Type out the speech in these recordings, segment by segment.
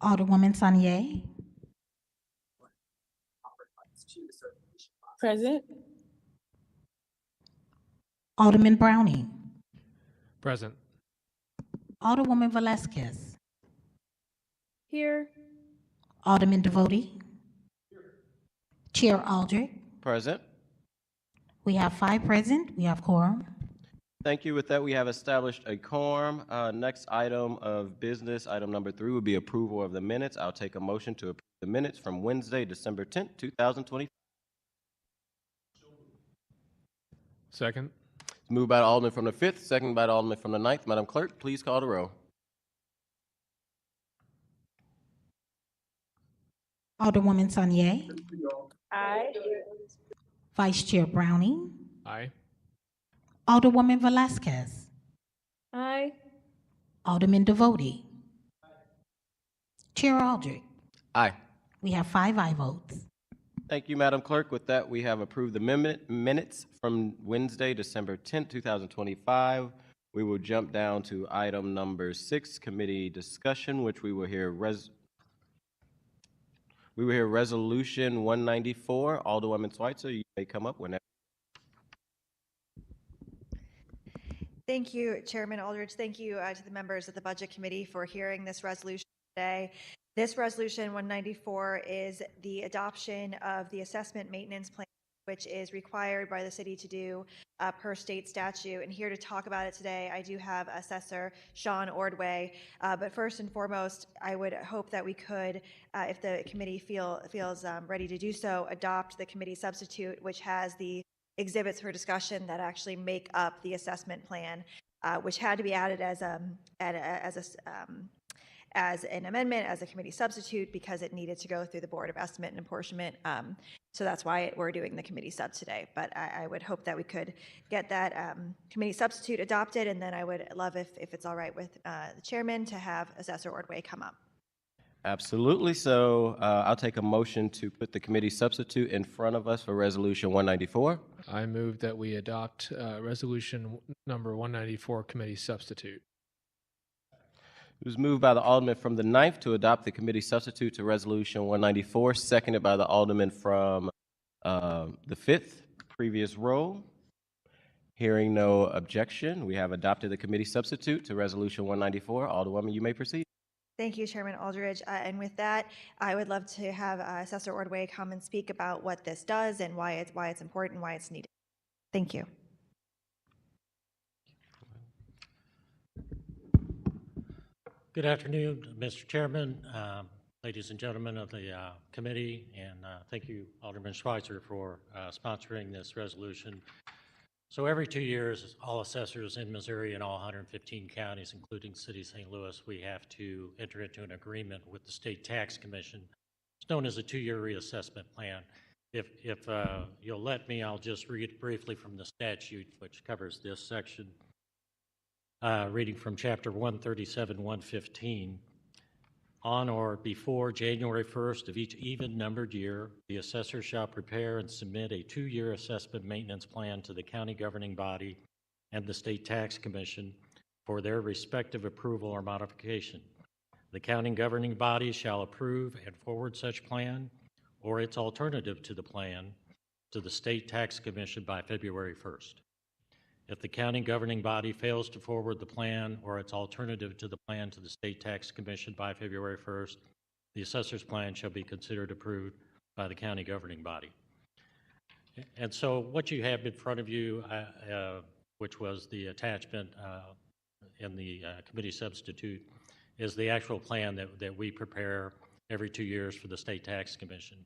Alderwoman Sanier, Present. Alderman Browning, Present. Alderwoman Velasquez, Here. Alderman Devoti, Chair Aldrich. Present. We have 5 present. We have quorum. Thank you. With that, we have established a quorum. Next item of business, item number 3, would be approval of the minutes. I'll take a motion to approve the minutes from Wednesday, December 10th, 2020. Second. Moved by the Alderman from the 5th, seconded by the Alderman from the 9th. Madam Clerk, please call the roll. Alderwoman Sanier, Aye. Vice Chair Browning, Aye. Alderwoman Velasquez, Aye. Alderman Devoti, Chair Aldrich. Aye. We have 5 aye votes. Thank you, Madam Clerk. With that, we have approved the minutes from Wednesday, December 10th, 2025. We will jump down to item number 6, committee discussion, which we will hear Resolution 194. Alderwoman Schweitzer, you may come up whenever. Thank you, Chairman Aldridge. Thank you to the members of the Budget Committee for hearing this resolution today. This resolution 194 is the adoption of the assessment maintenance plan, which is required by the city to do per state statute. And here to talk about it today, I do have Assessor Sean Ordway. But first and foremost, I would hope that we could, if the committee feels ready to do so, adopt the committee substitute, which has the exhibits for discussion that actually make up the assessment plan, which had to be added as an amendment, as a committee substitute, because it needed to go through the Board of Estimate and Apportionment. So that's why we're doing the committee sub today. But I would hope that we could get that committee substitute adopted, and then I would love if it's all right with the chairman to have Assessor Ordway come up. Absolutely. So I'll take a motion to put the committee substitute in front of us for Resolution 194. I move that we adopt resolution number 194, committee substitute. It was moved by the Alderman from the 9th to adopt the committee substitute to Resolution 194, seconded by the Alderman from the 5th, previous row. Hearing no objection, we have adopted the committee substitute to Resolution 194. Alderwoman, you may proceed. Thank you, Chairman Aldridge. And with that, I would love to have Assessor Ordway come and speak about what this does and why it's important, why it's needed. Thank you. Good afternoon, Mr. Chairman, ladies and gentlemen of the committee, and thank you, Alderman Schweitzer, for sponsoring this resolution. So every 2 years, all assessors in Missouri and all 115 counties, including the city of St. Louis, we have to enter into an agreement with the State Tax Commission. It's known as a 2-year reassessment plan. If you'll let me, I'll just read briefly from the statute, which covers this section. Reading from Chapter 137, 115. On or before January 1st of each even-numbered year, the assessor shall prepare and submit a 2-year assessment maintenance plan to the county governing body and the State Tax Commission for their respective approval or modification. The county governing body shall approve and forward such plan or its alternative to the plan to the State Tax Commission by February 1st. If the county governing body fails to forward the plan or its alternative to the plan to the State Tax Commission by February 1st, the assessor's plan shall be considered approved by the county governing body. And so what you have in front of you, which was the attachment in the committee substitute, is the actual plan that we prepare every 2 years for the State Tax Commission.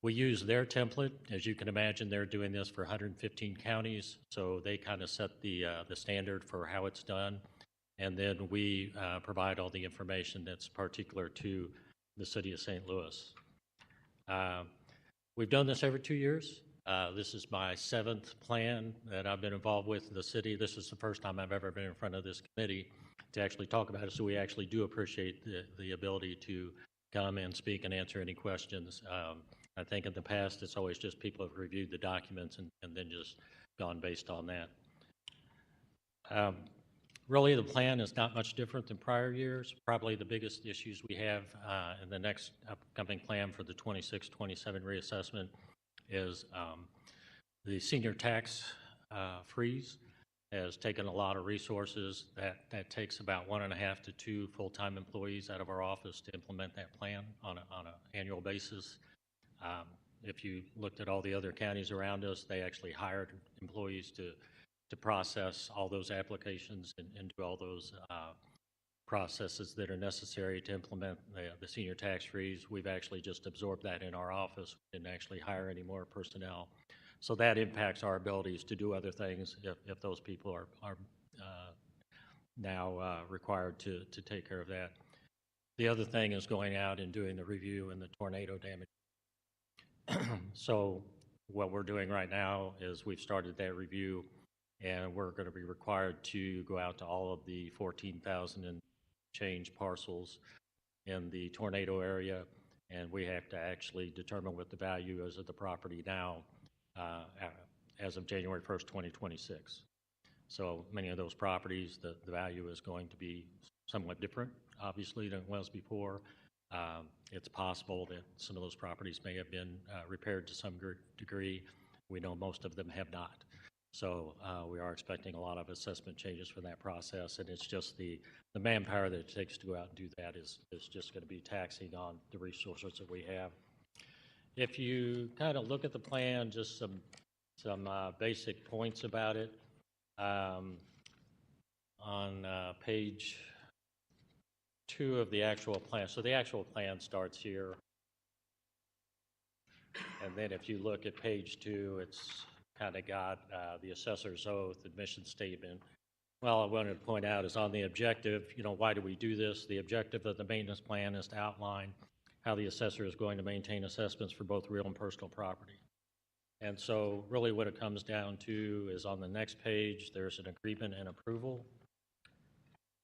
We use their template. As you can imagine, they're doing this for 115 counties, so they kind of set the standard for how it's done, and then we provide all the information that's particular to the city of St. Louis. We've done this every 2 years. This is my 7th plan that I've been involved with in the city. This is the first time I've ever been in front of this committee to actually talk about it, so we actually do appreciate the ability to come and speak and answer any questions. I think in the past, it's always just people have reviewed the documents and then just gone based on that. Really, the plan is not much different than prior years. Probably the biggest issues we have in the next upcoming plan for the 26-27 reassessment is the senior tax freeze has taken a lot of resources. That takes about 1.5 to 2 full-time employees out of our office to implement that plan on an annual basis. If you looked at all the other counties around us, they actually hired employees to process all those applications and do all those processes that are necessary to implement the senior tax freeze. We've actually just absorbed that in our office. We didn't actually hire any more personnel. So that impacts our abilities to do other things if those people are now required to take care of that. The other thing is going out and doing the review and the tornado damage. So what we're doing right now is we've started that review, and we're going to be required to go out to all of the 14,000 and change parcels in the tornado area, and we have to actually determine what the value is of the property now as of January 1st, 2026. So many of those properties, the value is going to be somewhat different, obviously, than it was before. It's possible that some of those properties may have been repaired to some degree. We know most of them have not. So we are expecting a lot of assessment changes for that process, and it's just the manpower that it takes to go out and do that is just going to be taxing on the resources that we have. If you kind of look at the plan, just some basic points about it. On page 2 of the actual plan. So the actual plan starts here. And then if you look at page 2, it's kind of got the assessor's oath, admission statement. Well, I wanted to point out is on the objective, why do we do this? The objective of the maintenance plan is to outline how the assessor is going to maintain assessments for both real and personal property. And so really what it comes down to is on the next page, there's an agreement and approval.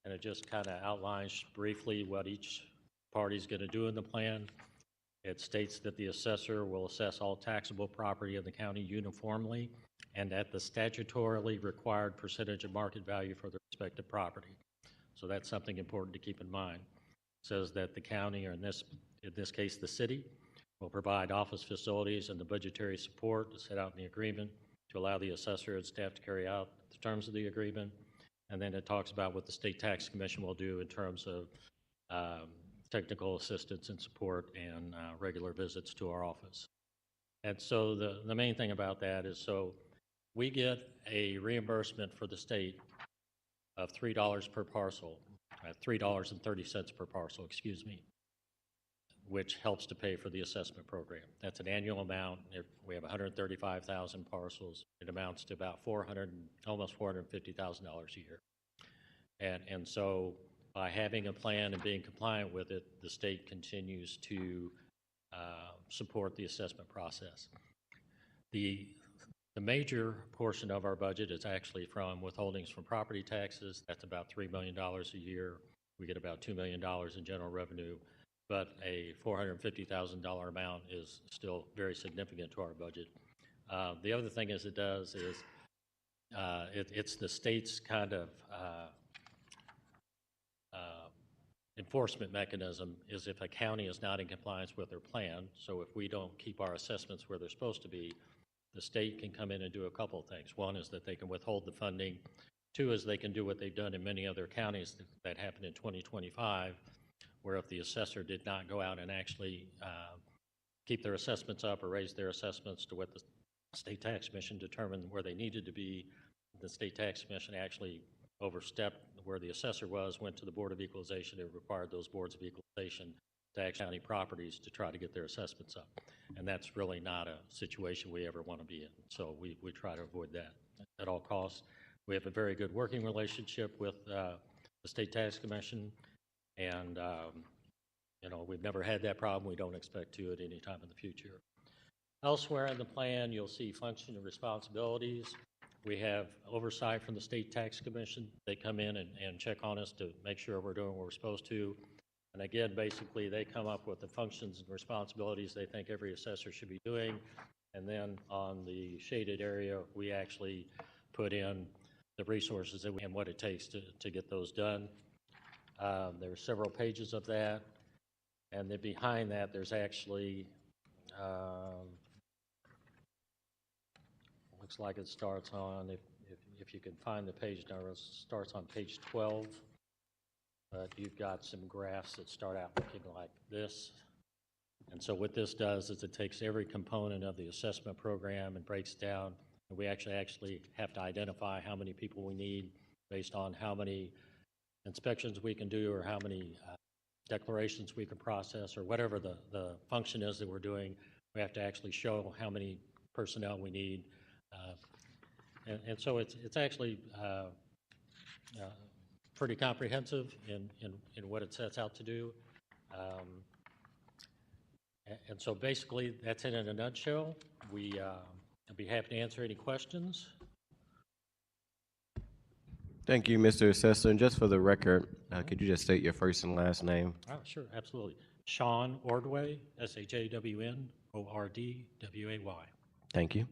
And it just kind of outlines briefly what each party is going to do in the plan. It states that the assessor will assess all taxable property in the county uniformly and at the statutorily required percentage of market value for the respective property. So that's something important to keep in mind. It says that the county, or in this case the city, will provide office facilities and the budgetary support set out in the agreement to allow the assessor and staff to carry out the terms of the agreement. And then it talks about what the State Tax Commission will do in terms of technical assistance and support and regular visits to our office. And so the main thing about that is, so we get a reimbursement for the state of $3 per parcel, $3.30 per parcel, excuse me, which helps to pay for the assessment program. That's an annual amount. We have 135,000 parcels. It amounts to about almost $450,000 a year. And so by having a plan and being compliant with it, the state continues to support the assessment process. The major portion of our budget is actually from withholdings from property taxes. That's about $3 million a year. We get about $2 million in general revenue, but a $450,000 amount is still very significant to our budget. The other thing it does is it's the state's kind of enforcement mechanism is if a county is not in compliance with their plan. So if we don't keep our assessments where they're supposed to be, the state can come in and do a couple of things. One is that they can withhold the funding. Two is they can do what they've done in many other counties that happened in 2025, where if the assessor did not go out and actually keep their assessments up or raise their assessments to what the State Tax Commission determined where they needed to be, the State Tax Commission actually overstepped where the assessor was, went to the Board of Equalization, and required those boards of equalization to act county properties to try to get their assessments up. And that's really not a situation we ever want to be in. So we try to avoid that at all costs. We have a very good working relationship with the State Tax Commission, and we've never had that problem. We don't expect to at any time in the future. Elsewhere in the plan, you'll see function and responsibilities. We have oversight from the State Tax Commission. They come in and check on us to make sure we're doing what we're supposed to. And again, basically, they come up with the functions and responsibilities they think every assessor should be doing. And then on the shaded area, we actually put in the resources that and what it takes to get those done. There are several pages of that. And then behind that, there's actually, looks like it starts on, if you can find the page number, it starts on page 12. But you've got some graphs that start out looking like this. And so what this does is it takes every component of the assessment program and breaks down. And we actually have to identify how many people we need based on how many inspections we can do or how many declarations we can process or whatever the function is that we're doing. We have to actually show how many personnel we need. And so it's actually pretty comprehensive in what it sets out to do. And so basically, that's it in a nutshell. I'd be happy to answer any questions. Thank you, Mr. Assessor. And just for the record, could you just state your first and last name? Oh, sure, absolutely. Sean Ordway, SHAWNORDWAY. Thank you.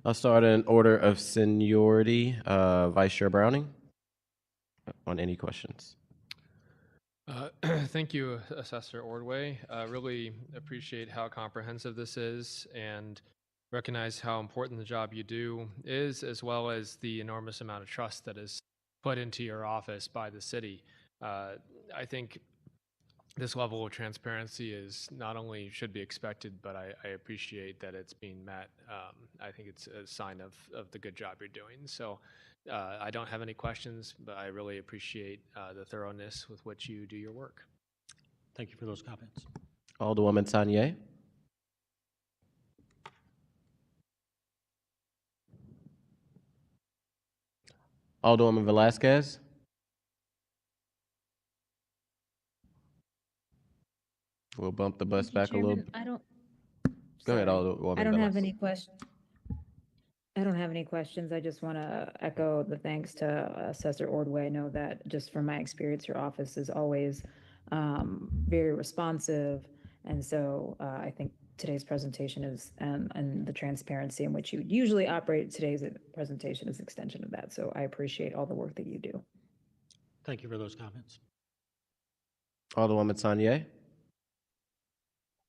I'll start in order of seniority. Vice Chair Browning, on any questions? Thank you, Assessor Ordway. Really appreciate how comprehensive this is and recognize how important the job you do is, as well as the enormous amount of trust that is put into your office by the city. I think this level of transparency is not only should be expected, but I appreciate that it's being met. I think it's a sign of the good job you're doing. So I don't have any questions, but I really appreciate the thoroughness with which you do your work. Thank you for those comments. Alderwoman Tanya. Alderwoman Velasquez. We'll bump the bus back a little. Chairman, I don't. Go ahead, sorry. Alderwoman I don't have Velasquez. any questions. I don't have any questions. I just want to echo the thanks to Assessor Ordway. I know that just from my experience, your office is always very responsive. And so I think today's presentation is, and the transparency in which you usually operate today's presentation is an extension of that. So I appreciate all the work that you do. Thank you for those comments. Alderwoman Tanya.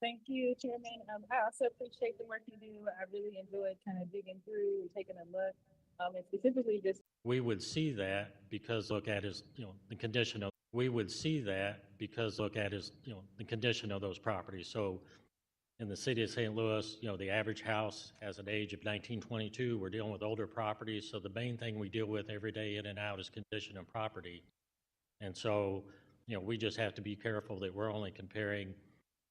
Thank you, Chairman. I also appreciate the work you do. I really enjoyed kind of digging through and taking a look. And specifically just We would see that because look at is, the condition of, we would see that because look at is, the condition of those properties. So in the city of St. Louis, the average house has an age of 1922. We're dealing with older properties. So the main thing we deal with every day in and out is condition of property. And so, we just have to be careful that we're only comparing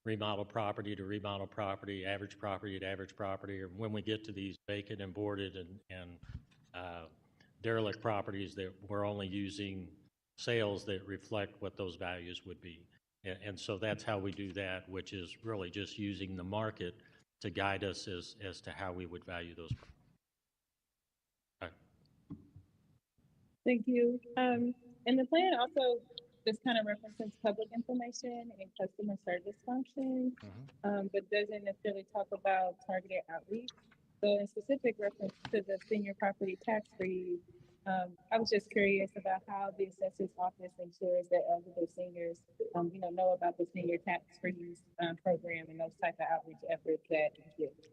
remodel property to remodel property, average property to average property, or when we get to these vacant and boarded and derelict properties, that we're only using sales that reflect what those values would be. And so that's how we do that, which is really just using the market to guide us as to how we would value those. All right. thank you. And the plan also just kind of references public information and customer service functions, but doesn't necessarily talk about targeted outreach. So in specific reference to the senior property tax freeze, I was just curious about how the assessor's office ensures that eligible seniors, know about the senior tax freeze program and those type of outreach efforts that exist.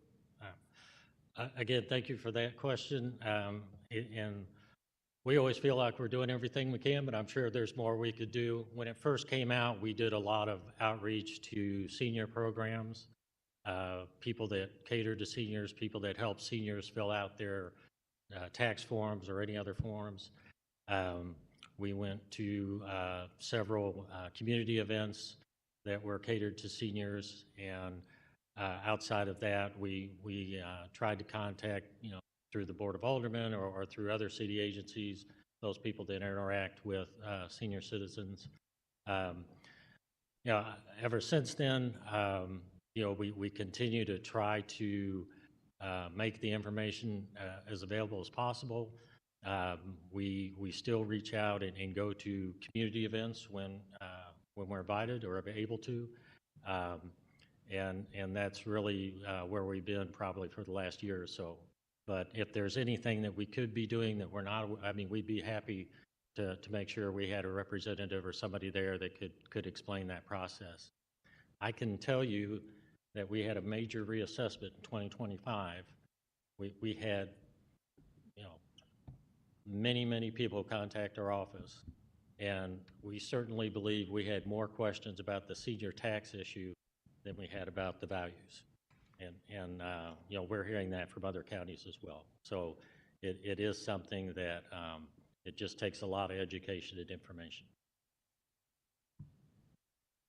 Again, thank you for that question. And we always feel like we're doing everything we can, but I'm sure there's more we could do. When it first came out, we did a lot of outreach to senior programs, people that cater to seniors, people that help seniors fill out their tax forms or any other forms. We went to several community events that were catered to seniors, and outside of that, we tried to contact, through the Board of Aldermen or through other city agencies, those people that interact with senior citizens. Ever since then, we continue to try to make the information as available as possible. We still reach out and go to community events when we're invited or able to. And that's really where we've been probably for the last year or so. But if there's anything that we could be doing that we're not, I mean, we'd be happy to make sure we had a representative or somebody there that could explain that process. I can tell you that we had a major reassessment in 2025. We had, many people contact our office, and we certainly believe we had more questions about the senior tax issue than we had about the values. And we're hearing that from other counties as well. So it is something that it just takes a lot of education and information.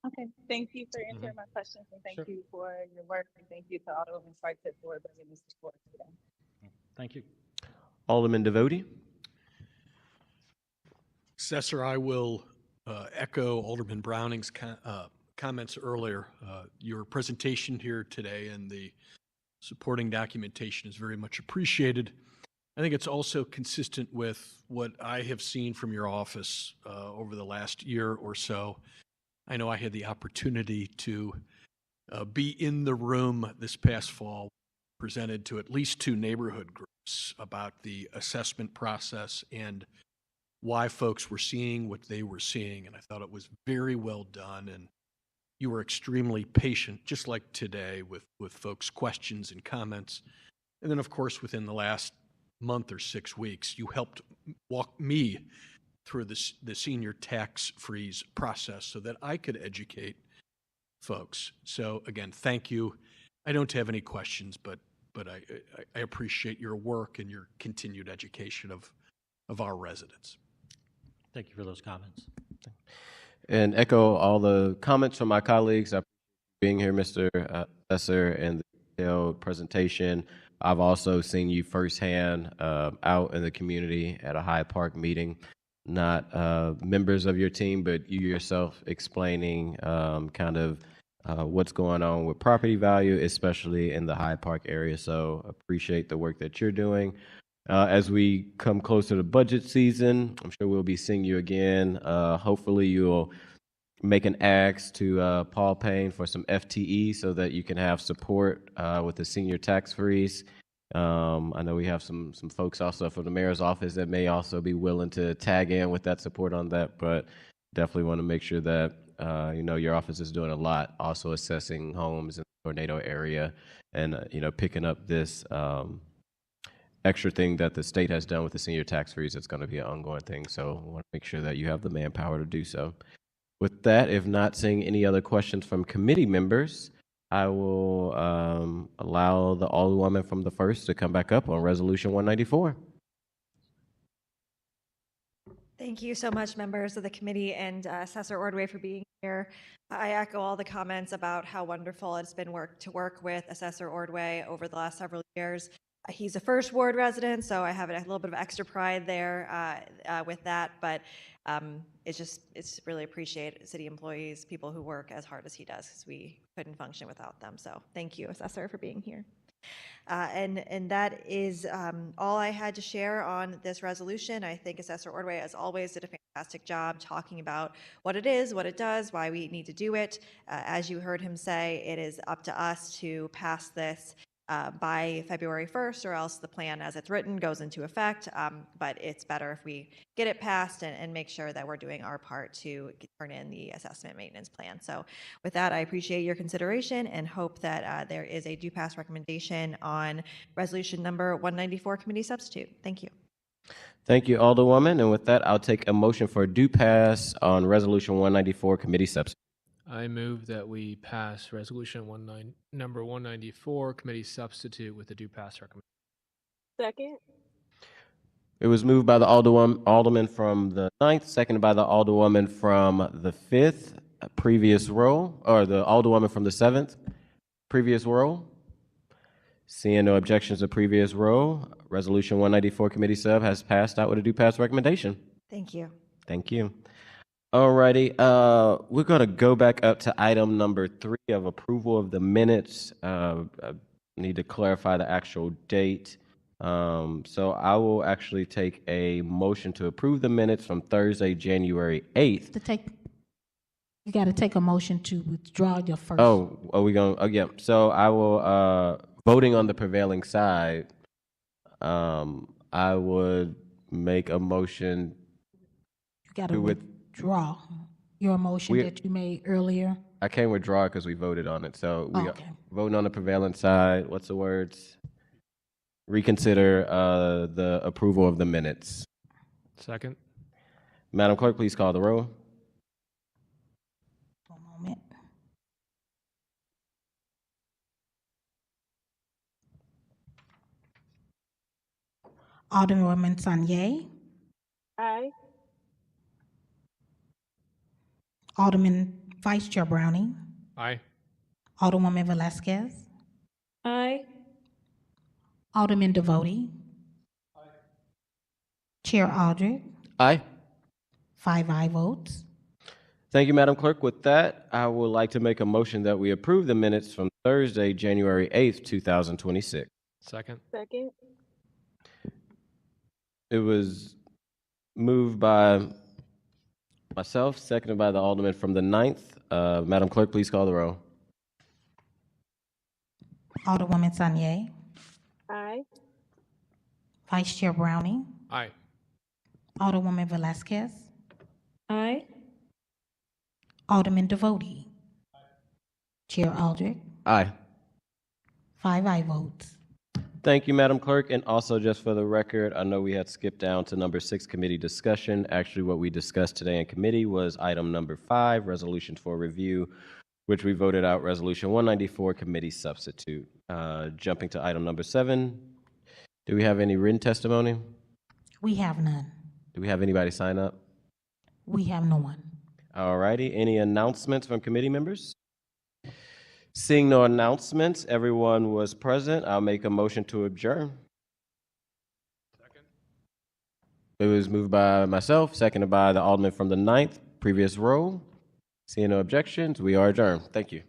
Okay, thank you for answering my questions, and thank Sure. you for your work, and thank you to Alderwoman Schweitzer for bringing this to forward today. Thank you. Alderman Devotie? Assessor, I will echo Alderman Browning's comments earlier. Your presentation here today and the supporting documentation is very much appreciated. I think it's also consistent with what I have seen from your office over the last year or so. I know I had the opportunity to be in the room this past fall, presented to at least 2 neighborhood groups about the assessment process and why folks were seeing what they were seeing. And I thought it was very well done. And you were extremely patient, just like today, with folks' questions and comments. And then, of course, within the last month or 6 weeks, you helped walk me through the senior tax freeze process so that I could educate folks. So again, thank you. I don't have any questions, but I appreciate your work and your continued education of our residents. Thank you for those comments. And echo all the comments from my colleagues. I appreciate being here, Mr. Assessor, and the detailed presentation. I've also seen you firsthand out in the community at a Hyde Park meeting, not members of your team, but you yourself explaining kind of what's going on with property value, especially in the Hyde Park area. So appreciate the work that you're doing. As we come closer to budget season, I'm sure we'll be seeing you again. Hopefully you'll make an ask to Paul Payne for some FTE so that you can have support with the senior tax freeze. I know we have some folks also from the mayor's office that may also be willing to tag in with that support on that, but definitely want to make sure that your office is doing a lot, also assessing homes in the tornado area and picking up this extra thing that the state has done with the senior tax freeze. It's going to be an ongoing thing, so I want to make sure that you have the manpower to do so. With that, if not seeing any other questions from committee members, I will allow the Alderwoman from the 1st to come back up on Resolution 194. Thank you so much, members of the committee and Assessor Ordway, for being here. I echo all the comments about how wonderful it's been to work with Assessor Ordway over the last several years. He's a first ward resident, so I have a little bit of extra pride there with that, but it's really appreciate city employees, people who work as hard as he does, because we couldn't function without them. So thank you, Assessor, for being here. And that is all I had to share on this resolution. I think Assessor Ordway, as always, did a fantastic job talking about what it is, what it does, why we need to do it. As you heard him say, it is up to us to pass this by February 1st, or else the plan as it's written goes into effect. But it's better if we get it passed and make sure that we're doing our part to turn in the assessment maintenance plan. So with that, I appreciate your consideration and hope that there is a due pass recommendation on resolution number 194, committee substitute. Thank you. Thank you, Alderwoman. And with that, I'll take a motion for a due pass on Resolution 194, committee substitute. I move that we pass resolution number 194, committee substitute, with a due pass recommendation. Second. It was moved by the Alderman from the 9th, seconded by the Alderwoman from the 5th, previous row, or the Alderwoman from the 7th, previous row. Seeing no objections to previous row, Resolution 194, committee sub has passed out with a due pass recommendation. Thank you. Thank you. Alrighty, we're going to go back up to item number 3 of approval of the minutes. I need to clarify the actual date. So I will actually take a motion to approve the minutes from Thursday, January 8th. You got to take a motion to withdraw your first. Oh, are we going? Oh, yeah. So I will, voting on the prevailing side, I would make a motion You got to to with, withdraw your motion We- that you made earlier. I can't withdraw because we voted on it, so we are Okay. voting on the prevailing side. What's the words? Reconsider, the approval of the minutes. Second. Madam Clerk, please call the roll. One moment. Alderwoman Sanye. Aye. Alderman Vice Chair Browning. Aye. Alderwoman Velazquez. Aye. Alderman Devote. Chair Aldred. Aye. 5 aye votes. Thank you, Madam Clerk. With that, I would like to make a motion that we approve the minutes from Thursday, January 8th, 2026. Second. Second. It was moved by myself, seconded by the Alderman from the 9th. Madam Clerk, please call the roll. Alderwoman Sanye. Aye. Vice Chair Browning. Aye. Alderwoman Velazquez. Aye. Alderman Devote. Chair Aldred. Aye. 5 aye votes. Thank you, Madam Clerk. And also, just for the record, I know we had skipped down to number 6, committee discussion. Actually, what we discussed today in committee was item number 5, resolutions for review, which we voted out resolution 194, committee substitute. Jumping to item number 7, do we have any written testimony? We have none. Do we have anybody sign up? We have no one. All righty. Any announcements from committee members? Seeing no announcements, everyone was present. I'll make a motion to adjourn. Second. It was moved by myself, seconded by the Alderman from the 9th, previous row. Seeing no objections, we are adjourned. Thank you.